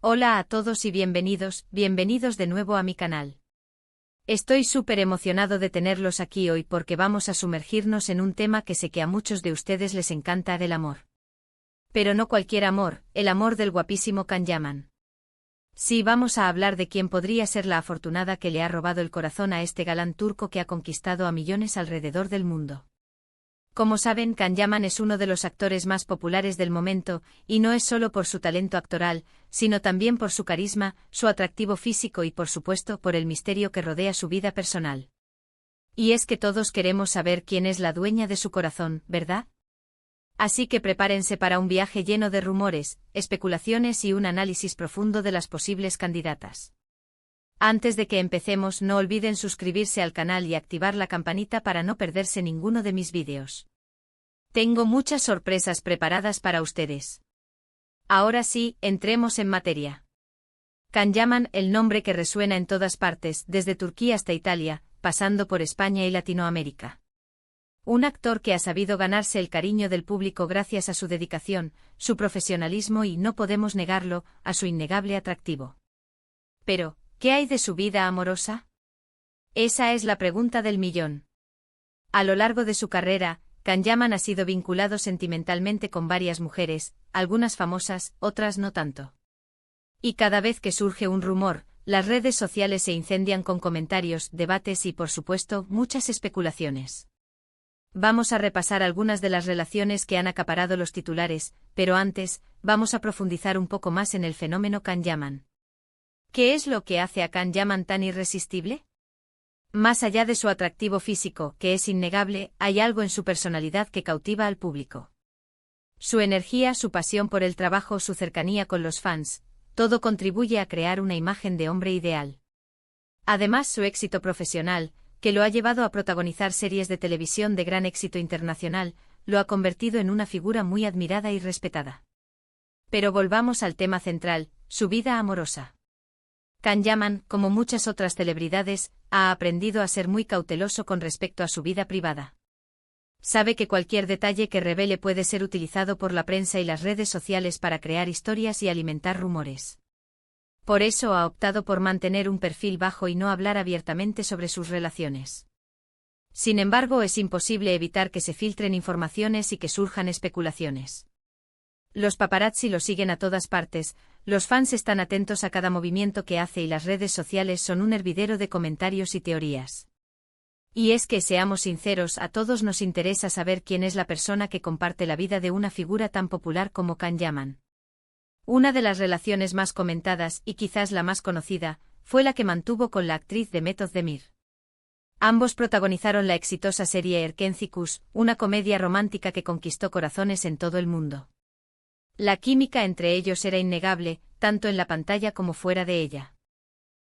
Hola a todos y bienvenidos de nuevo a mi canal. Estoy súper emocionado de tenerlos aquí hoy porque vamos a sumergirnos en un tema que sé que a muchos de ustedes les encanta, del amor. Pero no cualquier amor, el amor del guapísimo Can Yaman. Sí, vamos a hablar de quién podría ser la afortunada que le ha robado el corazón a este galán turco que ha conquistado a millones alrededor del mundo. Como saben, Can Yaman es uno de los actores más populares del momento, y no es solo por su talento actoral, sino también por su carisma, su atractivo físico y por supuesto por el misterio que rodea su vida personal. Y es que todos queremos saber quién es la dueña de su corazón, ¿verdad? Así que prepárense para un viaje lleno de rumores, especulaciones y un análisis profundo de las posibles candidatas. Antes de que empecemos, no olviden suscribirse al canal y activar la campanita para no perderse ninguno de mis vídeos. Tengo muchas sorpresas preparadas para ustedes. Ahora sí, entremos en materia. Can Yaman, el nombre que resuena en todas partes, desde Turquía hasta Italia, pasando por España y Latinoamérica. Un actor que ha sabido ganarse el cariño del público gracias a su dedicación, su profesionalismo y, no podemos negarlo, a su innegable atractivo. Pero, ¿qué hay de su vida amorosa? Esa es la pregunta del millón. A lo largo de su carrera, Can Yaman ha sido vinculado sentimentalmente con varias mujeres, algunas famosas, otras no tanto. Y cada vez que surge un rumor, las redes sociales se incendian con comentarios, debates y, por supuesto, muchas especulaciones. Vamos a repasar algunas de las relaciones que han acaparado los titulares, pero antes, vamos a profundizar un poco más en el fenómeno Can Yaman. ¿Qué es lo que hace a Can Yaman tan irresistible? Más allá de su atractivo físico, que es innegable, hay algo en su personalidad que cautiva al público. Su energía, su pasión por el trabajo, su cercanía con los fans, todo contribuye a crear una imagen de hombre ideal. Además, su éxito profesional, que lo ha llevado a protagonizar series de televisión de gran éxito internacional, lo ha convertido en una figura muy admirada y respetada. Pero volvamos al tema central, su vida amorosa. Can Yaman, como muchas otras celebridades, ha aprendido a ser muy cauteloso con respecto a su vida privada. Sabe que cualquier detalle que revele puede ser utilizado por la prensa y las redes sociales para crear historias y alimentar rumores. Por eso ha optado por mantener un perfil bajo y no hablar abiertamente sobre sus relaciones. Sin embargo, es imposible evitar que se filtren informaciones y que surjan especulaciones. Los paparazzi lo siguen a todas partes, los fans están atentos a cada movimiento que hace y las redes sociales son un hervidero de comentarios y teorías. Y es que, seamos sinceros, a todos nos interesa saber quién es la persona que comparte la vida de una figura tan popular como Can Yaman. Una de las relaciones más comentadas, y quizás la más conocida, fue la que mantuvo con la actriz Demet Özdemir. Ambos protagonizaron la exitosa serie Erkenci, una comedia romántica que conquistó corazones en todo el mundo. La química entre ellos era innegable, tanto en la pantalla como fuera de ella.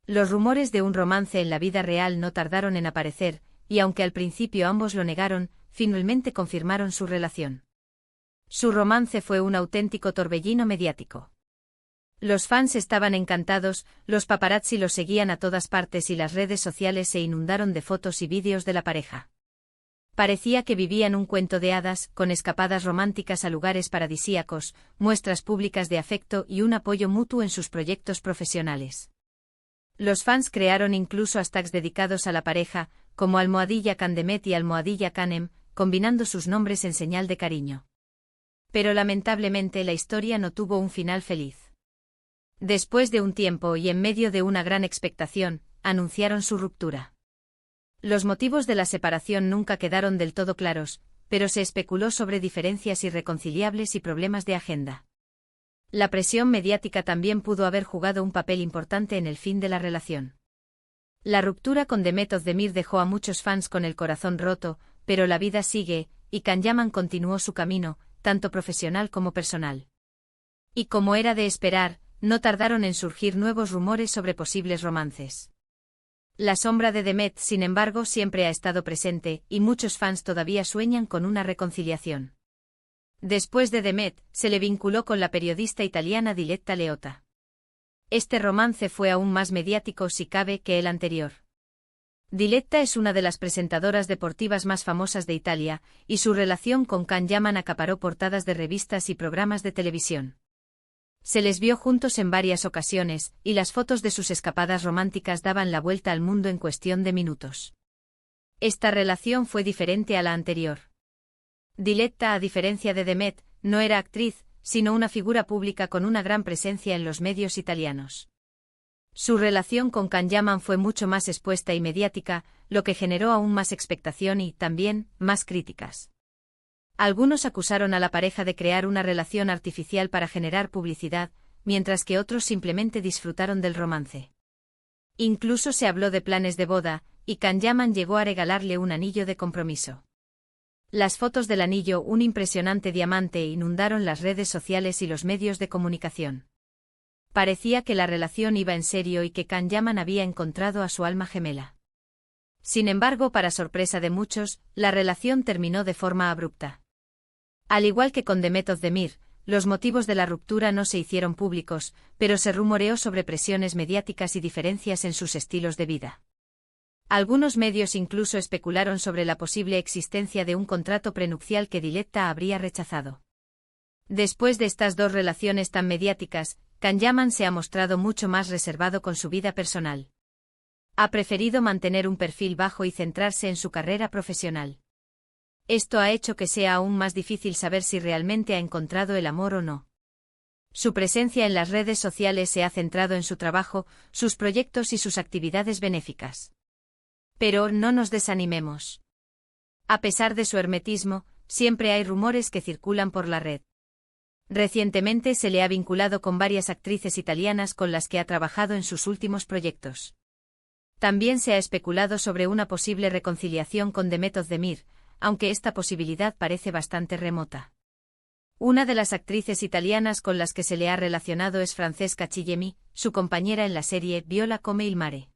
Los rumores de un romance en la vida real no tardaron en aparecer, y aunque al principio ambos lo negaron, finalmente confirmaron su relación. Su romance fue un auténtico torbellino mediático. Los fans estaban encantados, los paparazzi los seguían a todas partes y las redes sociales se inundaron de fotos y vídeos de la pareja. Parecía que vivían un cuento de hadas, con escapadas románticas a lugares paradisíacos, muestras públicas de afecto y un apoyo mutuo en sus proyectos profesionales. Los fans crearon incluso hashtags dedicados a la pareja, como @CanDemet y @Canem, combinando sus nombres en señal de cariño. Pero lamentablemente la historia no tuvo un final feliz. Después de un tiempo y en medio de una gran expectación, anunciaron su ruptura. Los motivos de la separación nunca quedaron del todo claros, pero se especuló sobre diferencias irreconciliables y problemas de agenda. La presión mediática también pudo haber jugado un papel importante en el fin de la relación. La ruptura con Demet Özdemir dejó a muchos fans con el corazón roto, pero la vida sigue, y Can Yaman continuó su camino, tanto profesional como personal. Y como era de esperar, no tardaron en surgir nuevos rumores sobre posibles romances. La sombra de Demet, sin embargo, siempre ha estado presente, y muchos fans todavía sueñan con una reconciliación. Después de Demet, se le vinculó con la periodista italiana Diletta Leotta. Este romance fue aún más mediático, si cabe, que el anterior. Diletta es una de las presentadoras deportivas más famosas de Italia, y su relación con Can Yaman acaparó portadas de revistas y programas de televisión. Se les vio juntos en varias ocasiones, y las fotos de sus escapadas románticas daban la vuelta al mundo en cuestión de minutos. Esta relación fue diferente a la anterior. Diletta, a diferencia de Demet, no era actriz, sino una figura pública con una gran presencia en los medios italianos. Su relación con Can Yaman fue mucho más expuesta y mediática, lo que generó aún más expectación y, también, más críticas. Algunos acusaron a la pareja de crear una relación artificial para generar publicidad, mientras que otros simplemente disfrutaron del romance. Incluso se habló de planes de boda, y Can Yaman llegó a regalarle un anillo de compromiso. Las fotos del anillo, un impresionante diamante, inundaron las redes sociales y los medios de comunicación. Parecía que la relación iba en serio y que Can Yaman había encontrado a su alma gemela. Sin embargo, para sorpresa de muchos, la relación terminó de forma abrupta. Al igual que con Demet Özdemir, los motivos de la ruptura no se hicieron públicos, pero se rumoreó sobre presiones mediáticas y diferencias en sus estilos de vida. Algunos medios incluso especularon sobre la posible existencia de un contrato prenupcial que Diletta habría rechazado. Después de estas dos relaciones tan mediáticas, Can Yaman se ha mostrado mucho más reservado con su vida personal. Ha preferido mantener un perfil bajo y centrarse en su carrera profesional. Esto ha hecho que sea aún más difícil saber si realmente ha encontrado el amor o no. Su presencia en las redes sociales se ha centrado en su trabajo, sus proyectos y sus actividades benéficas. Pero no nos desanimemos. A pesar de su hermetismo, siempre hay rumores que circulan por la red. Recientemente se le ha vinculado con varias actrices italianas con las que ha trabajado en sus últimos proyectos. También se ha especulado sobre una posible reconciliación con Demet Özdemir, aunque esta posibilidad parece bastante remota. Una de las actrices italianas con las que se le ha relacionado es Francesca Chillemi, su compañera en la serie Viola come il mare.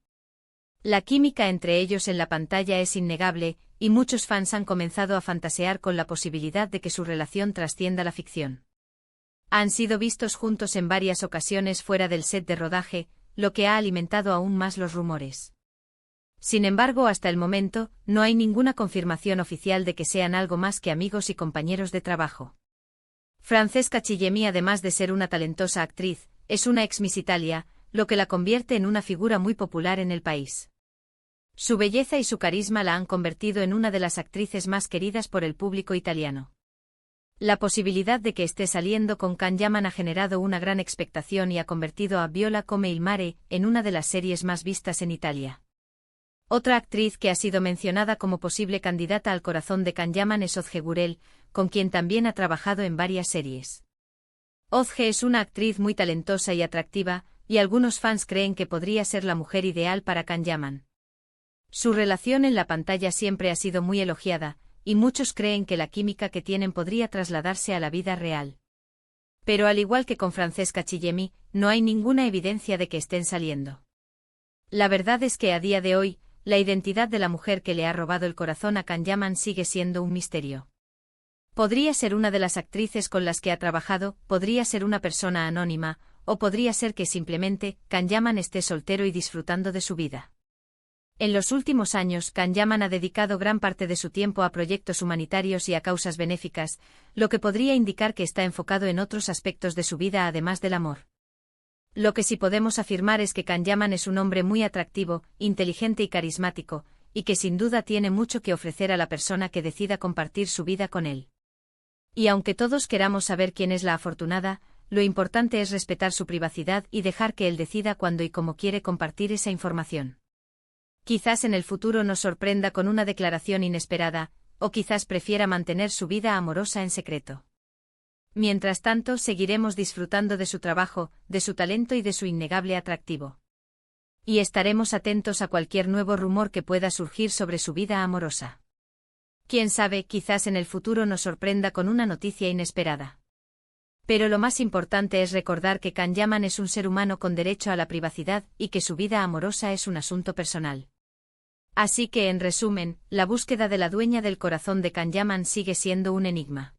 La química entre ellos en la pantalla es innegable, y muchos fans han comenzado a fantasear con la posibilidad de que su relación trascienda la ficción. Han sido vistos juntos en varias ocasiones fuera del set de rodaje, lo que ha alimentado aún más los rumores. Sin embargo, hasta el momento, no hay ninguna confirmación oficial de que sean algo más que amigos y compañeros de trabajo. Francesca Chillemi, además de ser una talentosa actriz, es una ex Miss Italia, lo que la convierte en una figura muy popular en el país. Su belleza y su carisma la han convertido en una de las actrices más queridas por el público italiano. La posibilidad de que esté saliendo con Can Yaman ha generado una gran expectación y ha convertido a Viola come il mare en una de las series más vistas en Italia. Otra actriz que ha sido mencionada como posible candidata al corazón de Can Yaman es Ozge Gurel, con quien también ha trabajado en varias series. Ozge es una actriz muy talentosa y atractiva, y algunos fans creen que podría ser la mujer ideal para Can Yaman. Su relación en la pantalla siempre ha sido muy elogiada, y muchos creen que la química que tienen podría trasladarse a la vida real. Pero al igual que con Francesca Chillemi, no hay ninguna evidencia de que estén saliendo. La verdad es que a día de hoy, la identidad de la mujer que le ha robado el corazón a Can Yaman sigue siendo un misterio. Podría ser una de las actrices con las que ha trabajado, podría ser una persona anónima, o podría ser que simplemente Can Yaman esté soltero y disfrutando de su vida. En los últimos años, Can Yaman ha dedicado gran parte de su tiempo a proyectos humanitarios y a causas benéficas, lo que podría indicar que está enfocado en otros aspectos de su vida además del amor. Lo que sí podemos afirmar es que Can Yaman es un hombre muy atractivo, inteligente y carismático, y que sin duda tiene mucho que ofrecer a la persona que decida compartir su vida con él. Y aunque todos queramos saber quién es la afortunada, lo importante es respetar su privacidad y dejar que él decida cuándo y cómo quiere compartir esa información. Quizás en el futuro nos sorprenda con una declaración inesperada, o quizás prefiera mantener su vida amorosa en secreto. Mientras tanto, seguiremos disfrutando de su trabajo, de su talento y de su innegable atractivo. Y estaremos atentos a cualquier nuevo rumor que pueda surgir sobre su vida amorosa. Quién sabe, quizás en el futuro nos sorprenda con una noticia inesperada. Pero lo más importante es recordar que Can Yaman es un ser humano con derecho a la privacidad y que su vida amorosa es un asunto personal. Así que, en resumen, la búsqueda de la dueña del corazón de Can Yaman sigue siendo un enigma.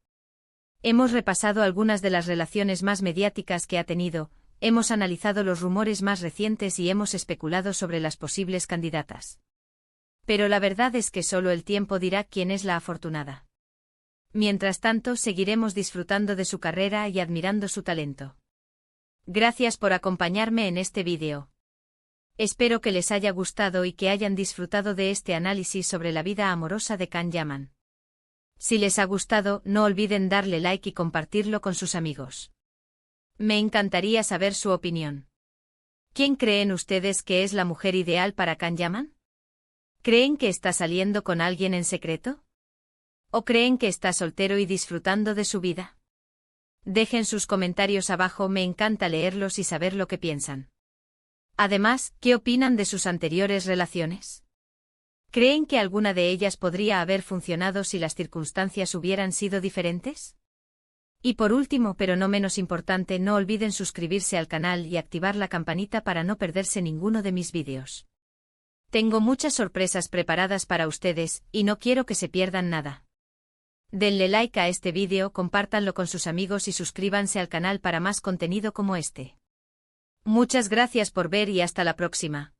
Hemos repasado algunas de las relaciones más mediáticas que ha tenido, hemos analizado los rumores más recientes y hemos especulado sobre las posibles candidatas. Pero la verdad es que solo el tiempo dirá quién es la afortunada. Mientras tanto, seguiremos disfrutando de su carrera y admirando su talento. Gracias por acompañarme en este vídeo. Espero que les haya gustado y que hayan disfrutado de este análisis sobre la vida amorosa de Can Yaman. Si les ha gustado, no olviden darle like y compartirlo con sus amigos. Me encantaría saber su opinión. ¿Quién creen ustedes que es la mujer ideal para Can Yaman? ¿Creen que está saliendo con alguien en secreto? ¿O creen que está soltero y disfrutando de su vida? Dejen sus comentarios abajo, me encanta leerlos y saber lo que piensan. Además, ¿qué opinan de sus anteriores relaciones? ¿Creen que alguna de ellas podría haber funcionado si las circunstancias hubieran sido diferentes? Y por último, pero no menos importante, no olviden suscribirse al canal y activar la campanita para no perderse ninguno de mis vídeos. Tengo muchas sorpresas preparadas para ustedes, y no quiero que se pierdan nada. Denle like a este vídeo, compártanlo con sus amigos y suscríbanse al canal para más contenido como este. Muchas gracias por ver y hasta la próxima.